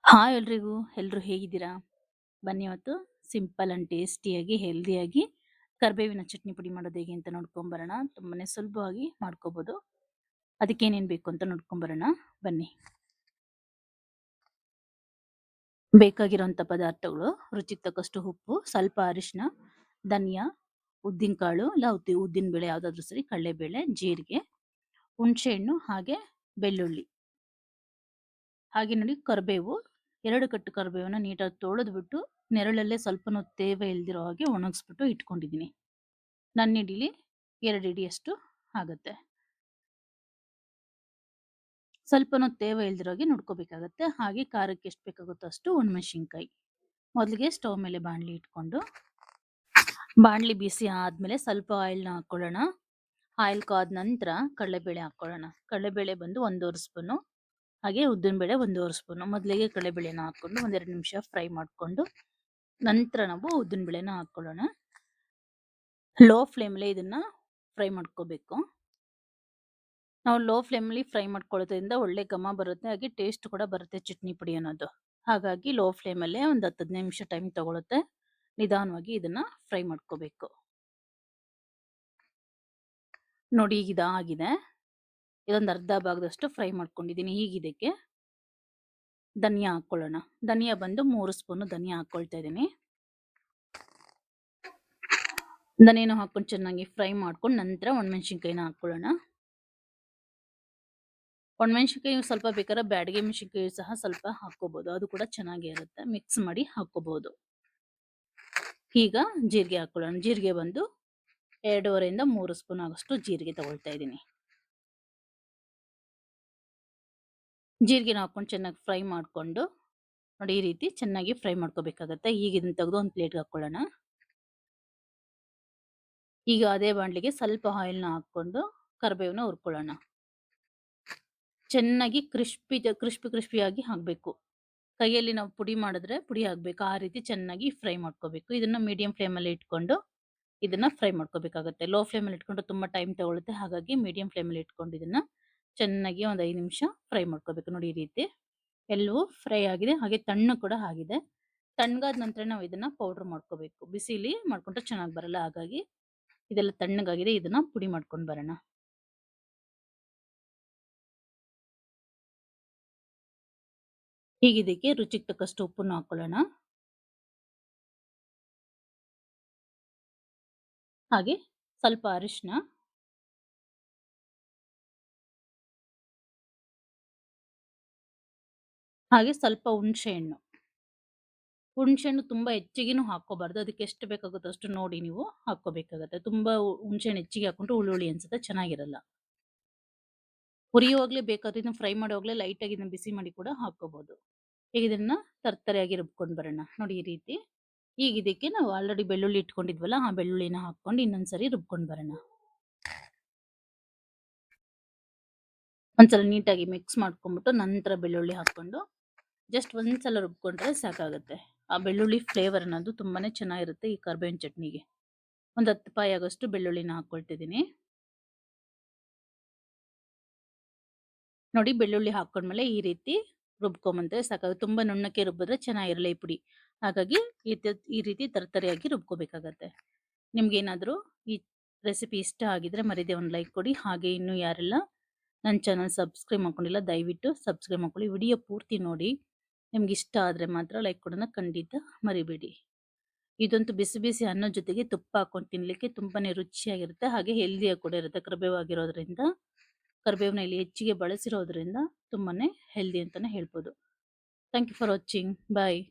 Hi ಎಲ್ರಿಗೂ. ಎಲ್ರು ಹೇಗಿದ್ದೀರಾ? ಬನ್ನಿ ಇವತ್ತು ಸಿಂಪಲ್ ಅಂಡ್ ಟೇಸ್ಟಿಯಾಗಿ, ಹೆಲ್ದಿಯಾಗಿ ಕರಿಬೇವಿನ ಚಟ್ನಿ ಪುಡಿ ಮಾಡೋದು ಹೇಗೆ ಅಂತ ನೋಡ್ಕೊಂಬರೋಣ. ತುಂಬಾನೇ ಸುಲಭವಾಗಿ ಮಾಡ್ಕೋಬೋದು. ಅದಕ್ಕೇನೇನು ಬೇಕು ಅಂತ ನೋಡ್ಕೊಂಬರೋಣ ಬನ್ನಿ. ಬೇಕಾಗಿರೋಂಥ ಪದಾರ್ಥಗಳು: ರುಚಿಗೆ ತಕ್ಕಷ್ಟು ಉಪ್ಪು, ಸ್ವಲ್ಪ ಅರಿಶಿನ, ಧನಿಯಾ, ಉದ್ದಿನಕಾಳು ಇಲ್ಲ ಉದ್ದಿನಬೇಳೆ ಯಾವುದಾದ್ರೂ ಸರಿ, ಕಡಲೆಬೇಳೆ, ಜೀರಿಗೆ, ಹುಣಸೆಹಣ್ಣು, ಹಾಗೆ ಬೆಳ್ಳುಳ್ಳಿ. ಹಾಗೆ ನೋಡಿ, ಕರಿಬೇವು 2 ಕಟ್ಟು ಕರಿಬೇವನ್ನ ನೀಟಾಗಿ ತೊಳೆದ್ಬಿಟ್ಟು ನೆರಳಲ್ಲೇ ಸ್ವಲ್ಪ ತೇವ ಇಲ್ದಿರೋ ಹಾಗೆ ಒಣಗಿಸ್ಬಿಟ್ಟು ಇಟ್ಕೊಂಡಿದ್ದೀನಿ. ನನ್ನ ಇಡೀಲಿ 2 ಇಡಿಯಷ್ಟು ಆಗುತ್ತೆ. ಸ್ವಲ್ಪನೂ ತೇವ ಇಲ್ದಿರೋ ಹಾಗೆ ನೋಡ್ಕೋಬೇಕಾಗತ್ತೆ. ಹಾಗೆ ಖಾರಕ್ಕೆ ಎಷ್ಟು ಬೇಕಾಗುತ್ತೋ ಅಷ್ಟು ಒಣಮೆಣಸಿನ್ಕಾಯಿ. ಮೊದಲಿಗೆ ಸ್ಟವ್ ಮೇಲೆ ಬಾಣಲಿ ಇಟ್ಕೊಂಡು, ಬಾಣಲಿ ಬಿಸಿ ಆದಮೇಲೆ ಸ್ವಲ್ಪ ಆಯಿಲ್ನ ಹಾಕ್ಕೊಳ್ಳೋಣ. ಆಯಿಲ್ ಕಾದ ನಂತರ ಕಡಲೆಬೇಳೆ ಹಾಕ್ಕೊಳ್ಳೋಣ. ಕಡಲೆಬೇಳೆ ಬಂದು 1 ಸ್ಪೂನು, ಹಾಗೆ ಉದ್ದಿನಬೇಳೆ 1 ಸ್ಪೂನು. ಮೊದಲಿಗೆ ಕಡಲೆಬೇಳೆನ ಹಾಕ್ಕೊಂಡು 1-2 ನಿಮಿಷ ಫ್ರೈ ಮಾಡಿಕೊಂಡು ನಂತರ ನಾವು ಉದ್ದಿನಬೇಳೆನ ಹಾಕ್ಕೊಳ್ಳೋಣ. ಲೋ ಫ್ಲೇಮಲ್ಲೇ ಇದನ್ನ ಫ್ರೈ ಮಾಡ್ಕೋಬೇಕು. ನಾವು ಲೋ ಫ್ಲೇಮಲ್ಲಿ ಫ್ರೈ ಮಾಡ್ಕೊಳ್ಳೋದ್ರಿಂದ ಒಳ್ಳೆ ಘಮ ಬರುತ್ತೆ, ಹಾಗೆ ಟೇಸ್ಟ್ ಕೂಡ ಬರುತ್ತೆ ಚಟ್ನಿ ಪುಡಿ ಅನ್ನೋದು. ಹಾಗಾಗಿ ಲೋ ಫ್ಲೇಮಲ್ಲೇ ಒಂದು 10-15 ನಿಮಿಷ ಟೈಮ್ ತಗೊಳುತ್ತೆ. ನಿಧಾನವಾಗಿ ಇದನ್ನ ಫ್ರೈ ಮಾಡ್ಕೋಬೇಕು. ನೋಡಿ, ಈಗ ಇದಾಗಿದೆ. ಇದೊಂದು ಅರ್ಧ ಭಾಗದಷ್ಟು ಫ್ರೈ ಮಾಡ್ಕೊಂಡಿದ್ದೀನಿ. ಈಗ ಇದಕ್ಕೆ ಧನಿಯಾ ಹಾಕ್ಕೊಳ್ಳೋಣ. ಧನಿಯಾ ಬಂದು 3 ಸ್ಪೂನು ಧನಿಯಾ ಹಾಕ್ಕೊಳ್ತಾ ಇದ್ದೀನಿ. ಧನಿಯಾನು ಹಾಕೊಂಡು ಚೆನ್ನಾಗಿ ಫ್ರೈ ಮಾಡ್ಕೊಂಡು ನಂತರ ಒಣಮೆಣಸಿನ್ಕಾಯಿನ ಹಾಕ್ಕೊಳ್ಳೋಣ. ಒಣಮೆಣಸಿನ್ಕಾಯಿ ಸ್ವಲ್ಪ ಬೇಕಾದ್ರೆ ಬ್ಯಾಡಗಿ ಮೆಣಸಿನ್ಕಾಯಿ ಸಹ ಸ್ವಲ್ಪ ಹಾಕ್ಕೋಬಹುದು, ಅದು ಕೂಡ ಚೆನ್ನಾಗೇ ಇರುತ್ತೆ. ಮಿಕ್ಸ್ ಮಾಡಿ ಹಾಕ್ಕೋಬಹುದು. ಈಗ ಜೀರಿಗೆ ಹಾಕ್ಕೊಳ್ಳೋಣ. ಜೀರಿಗೆ ಬಂದು 2.5-3 ಸ್ಪೂನ್ ಆಗೋಷ್ಟು ಜೀರಿಗೆ ತಗೊಳ್ತಾ ಇದ್ದೀನಿ. ಜೀರಿಗೆನ ಹಾಕೊಂಡು ಚೆನ್ನಾಗಿ ಫ್ರೈ ಮಾಡಿಕೊಂಡು ನೋಡಿ, ಈ ರೀತಿ ಚೆನ್ನಾಗಿ ಫ್ರೈ ಮಾಡ್ಕೋಬೇಕಾಗತ್ತೆ. ಈಗ ಇದನ್ನ ತೆಗೆದು ಒಂದು ಪ್ಲೇಟ್ಗೆ ಹಾಕ್ಕೊಳ್ಳೋಣ. ಈಗ ಅದೇ ಬಾಣಲಿಗೆ ಸ್ವಲ್ಪ ಆಯಿಲ್ನ ಹಾಕ್ಕೊಂಡು ಕರಿಬೇವನ್ನ ಹುರ್ಕೊಳ್ಳೋಣ. ಚೆನ್ನಾಗಿ ಕ್ರಿಸ್ಪಿಯಾಗಿ ಆಗಬೇಕು. ಕೈಯಲ್ಲಿ ನಾವು ಪುಡಿ ಮಾಡಿದ್ರೆ ಪುಡಿ ಆಗಬೇಕು, ಆ ರೀತಿ ಚೆನ್ನಾಗಿ ಫ್ರೈ ಮಾಡ್ಕೋಬೇಕು. ಇದನ್ನ ಮೀಡಿಯಂ ಫ್ಲೇಮಲ್ಲಿ ಇಟ್ಕೊಂಡು ಇದನ್ನ ಫ್ರೈ ಮಾಡ್ಕೋಬೇಕಾಗತ್ತೆ. ಲೋ ಫ್ಲೇಮಲ್ಲಿ ಇಟ್ಕೊಂಡು ತುಂಬಾ ಟೈಮ್ ತಗೊಳುತ್ತೆ. ಹಾಗಾಗಿ ಮೀಡಿಯಂ ಫ್ಲೇಮಲ್ಲಿ ಇಟ್ಕೊಂಡು ಇದನ್ನ ಚೆನ್ನಾಗಿ ಒಂದು 5 ನಿಮಿಷ ಫ್ರೈ ಮಾಡ್ಕೋಬೇಕು. ನೋಡಿ, ಈ ರೀತಿ ಎಲ್ಲವೂ ಫ್ರೈ ಆಗಿದೆ, ಹಾಗೆ ತಣ್ಣು ಕೂಡ ಆಗಿದೆ. ತಣ್ಣಗಾದ ನಂತರ ನಾವು ಇದನ್ನ ಪೌಡರ್ ಮಾಡ್ಕೋಬೇಕು. ಬಿಸಿಲಿ ಮಾಡ್ಕೊಂಡ್ರೆ ಚೆನ್ನಾಗಿ ಬರಲ್ಲ, ಹಾಗಾಗಿ ಇದೆಲ್ಲ ತಣ್ಣಗಾಗಿದೆ. ಇದನ್ನ ಪುಡಿ ಮಾಡ್ಕೊಂಡು ಬರೋಣ. ಈಗ ಇದಕ್ಕೆ ರುಚಿಗೆ ತಕ್ಕಷ್ಟು ಉಪ್ಪನ್ನು ಹಾಕೊಳ್ಳೋಣ. ಹಾಗೆ ಸ್ವಲ್ಪ ಅರಿಶಿನ, ಹಾಗೆ ಸ್ವಲ್ಪ ಹುಣಸೆಹಣ್ಣು. ಹುಣಸೆಹಣ್ಣು ತುಂಬಾ ಹೆಚ್ಚಿಗೆನೂ ಹಾಕೋಬಾರ್ದು, ಅದಕ್ಕೆ ಎಷ್ಟು ಬೇಕಾಗುತ್ತೋ ಅಷ್ಟು ನೋಡಿ ನೀವು ಹಾಕೋಬೇಕಾಗತ್ತೆ. ತುಂಬಾ ಹುಣಸೆಹಣ್ಣು ಹೆಚ್ಚಿಗೆ ಹಾಕೊಂಡ್ರೆ ಹುಳಿ ಅನ್ಸುತ್ತೆ, ಚೆನ್ನಾಗಿರಲ್ಲ. ಹುರಿಯುವಾಗಲೇ ಬೇಕಾದ್ರೆ ಇದನ್ನ ಫ್ರೈ ಮಾಡುವಾಗಲೇ ಲೈಟಾಗಿ ಇದನ್ನ ಬಿಸಿ ಮಾಡಿ ಕೂಡ ಹಾಕೋಬಹುದು. ಈಗ ಇದನ್ನ ತರ್ತರೆಯಾಗಿ ರುಬ್ಕೊಂಡು ಬರೋಣ. ನೋಡಿ, ಈ ರೀತಿ. ಈಗ ಇದಕ್ಕೆ ನಾವು ಆಲ್ರೆಡಿ ಬೆಳ್ಳುಳ್ಳಿ ಇಟ್ಕೊಂಡಿದ್ವಲ್ಲ, ಆ ಬೆಳ್ಳುಳ್ಳಿನ ಹಾಕೊಂಡು ಇನ್ನೊಂದ್ಸರಿ ರುಬ್ಕೊಂಡು ಬರೋಣ. ಒಂದ್ಸಲ ನೀಟಾಗಿ ಮಿಕ್ಸ್ ಮಾಡ್ಕೊಂಡ್ಬಿಟ್ಟು ನಂತರ ಬೆಳ್ಳುಳ್ಳಿ ಹಾಕೊಂಡು ಜಸ್ಟ್ ಒಂದ್ಸಲ ರುಬ್ಕೊಂಡ್ರೆ ಸಾಕಾಗುತ್ತೆ. ಆ ಬೆಳ್ಳುಳ್ಳಿ ಫ್ಲೇವರ್ ಅನ್ನೋದು ತುಂಬಾನೇ ಚೆನ್ನಾಗಿರುತ್ತೆ ಈ ಕರಿಬೇವಿನ ಚಟ್ನಿಗೆ. ಒಂದು 10 ಪಾಯಿ ಆಗೋಷ್ಟು ಬೆಳ್ಳುಳ್ಳಿನ ಹಾಕೊಳ್ತಿದ್ದೀನಿ. ನೋಡಿ, ಬೆಳ್ಳುಳ್ಳಿ ಹಾಕೊಂಡ್ಮೇಲೆ ಈ ರೀತಿ ರುಬ್ಕೊಂಬಂದ್ರೆ ಸಾಕಾಗುತ್ತೆ. ತುಂಬಾ ನುಣ್ಣಕ್ಕೆ ರುಬ್ಬಿದ್ರೆ ಚೆನ್ನಾಗಿರಲ್ಲ ಈ ಪುಡಿ. ಹಾಗಾಗಿ ಈ ರೀತಿ ತರತರಿಯಾಗಿ ರುಬ್ಕೋಬೇಕಾಗತ್ತೆ. ನಿಮ್ಗೇನಾದರೂ ಈ ರೆಸಿಪಿ ಇಷ್ಟ ಆಗಿದ್ರೆ ಮರಿದೆ ಒಂದು ಲೈಕ್ ಕೊಡಿ. ಹಾಗೆ ಇನ್ನೂ ಯಾರೆಲ್ಲ ನನ್ನ ಚಾನಲ್ ಸಬ್ಸ್ಕ್ರೈಬ್ ಮಾಡ್ಕೊಂಡಿಲ್ಲ ದಯವಿಟ್ಟು ಸಬ್ಸ್ಕ್ರೈಬ್ ಮಾಡ್ಕೊಳ್ಳಿ. ವಿಡಿಯೋ ಪೂರ್ತಿ ನೋಡಿ. ನಿಮ್ಗೆ ಇಷ್ಟ ಆದರೆ ಮಾತ್ರ ಲೈಕ್ ಕೊಡೋಣ ಖಂಡಿತ ಮರಿಬೇಡಿ. ಇದಂತೂ ಬಿಸಿ ಬಿಸಿ ಅನ್ನದ ಜೊತೆಗೆ ತುಪ್ಪ ಹಾಕೊಂಡು ತಿನ್ನಲಿಕ್ಕೆ ತುಂಬಾನೇ ರುಚಿಯಾಗಿರುತ್ತೆ, ಹಾಗೆ ಹೆಲ್ದಿಯಾಗಿ ಕೂಡ ಇರುತ್ತೆ. ಕರಿಬೇವು ಆಗಿರೋದ್ರಿಂದ, ಕರಿಬೇವನ್ನ ಇಲ್ಲಿ ಹೆಚ್ಚಿಗೆ ಬಳಸಿರೋದ್ರಿಂದ ತುಂಬಾನೇ ಹೆಲ್ದಿ ಅಂತಾನೆ ಹೇಳ್ಬೋದು. Thank you for watching. Bye.